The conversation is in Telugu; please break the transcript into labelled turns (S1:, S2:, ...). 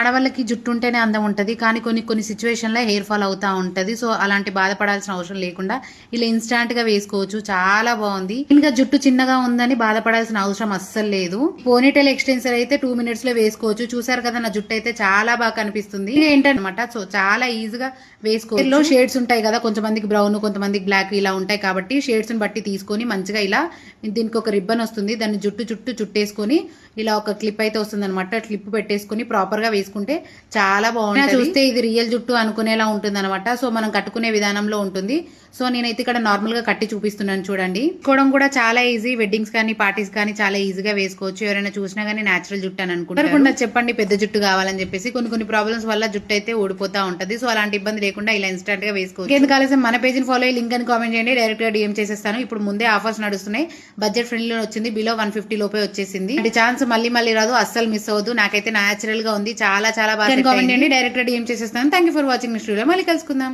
S1: ఆడవాళ్ళకి జుట్టు ఉంటేనే అందం ఉంటుంది, కానీ కొన్ని కొన్ని సిచ్యువేషన్లో హెయిర్ ఫాల్ అవుతూ ఉంటుంది. సో అలాంటి బాధపడాల్సిన అవసరం లేకుండా ఇలా ఇన్స్టాంట్గా వేసుకోవచ్చు. చాలా బాగుంది. ఇంకా జుట్టు చిన్నగా ఉందని బాధపడాల్సిన అవసరం అస్సలు లేదు. పోనీటైల్ ఎక్స్టెన్సర్ అయితే 2 minutes లో వేసుకోవచ్చు. చూసారు కదా, నా జుట్టు అయితే చాలా బాగా కనిపిస్తుంది. ఏంటన్నమాట, సో చాలా ఈజీగా వేసుకోవచ్చు. షేడ్స్ ఉంటాయి కదా, కొంతమందికి బ్రౌన్, కొంతమందికి బ్లాక్ ఇలా ఉంటాయి. కాబట్టి షేడ్స్ ని బట్టి తీసుకొని మంచిగా ఇలా దీనికి ఒక రిబ్బన్ వస్తుంది, దాన్ని చుట్టూ చుట్టేసుకొని ఇలా ఒక క్లిప్ అయితే వస్తుంది అనమాట. క్లిప్ పెట్టేసుకుని ప్రాపర్ గా వేసుకుంటే చాలా బాగుంటుంది. చూస్తే ఇది రియల్ జుట్టు అనుకునేలా ఉంటుంది అనమాట. సో మనం కట్టుకునే విధానంలో ఉంటుంది. సో నేనైతే ఇక్కడ నార్మల్ గా కట్టి చూపిస్తున్నాను చూడండి. వేసుకోవడం కూడా చాలా ఈజీ. వెడ్డింగ్స్ కానీ పార్టీస్ కానీ చాలా ఈజీగా వేసుకోవచ్చు. ఎవరైనా చూసినా కానీ నేచురల్ జుట్టు అని అనుకుంటారు. చెప్పండి పెద్ద జుట్టు కావాలని చెప్పేసి కొన్ని ప్రాబ్లమ్స్ వల్ల జుట్టు అయితే ఊడిపోతా ఉంటది. సో అలాంటి ఇబ్బంది లేకుండా ఇలా ఇన్స్టాంట్ గా వేసుకోవచ్చు. ఎందుకు ఆలస్యం, మన పేజీని ఫాలో అయ్యి లింక్ అని కామెంట్ చేయండి, డైరెక్ట్ గా డిఎం చేసేస్తాను. ఇప్పుడు ముందే ఆఫర్స్ నడుస్తున్నాయి. బడ్జెట్ ఫ్రెండ్లీ వచ్చింది, బిలో 150 లోపే వచ్చేసింది. అంటే ఛాన్స్ మళ్ళీ రాదు, అస్సలు మిస్ అవ్వదు. నాకైతే నేచురల్ గా ఉంది, చాలా బాగా కామెంట్ చేయండి, డైరెక్ట్ గా డిఎం చేసేస్తాను. Thank you for watching. Next video మళ్ళీ కలుసుకుందాం.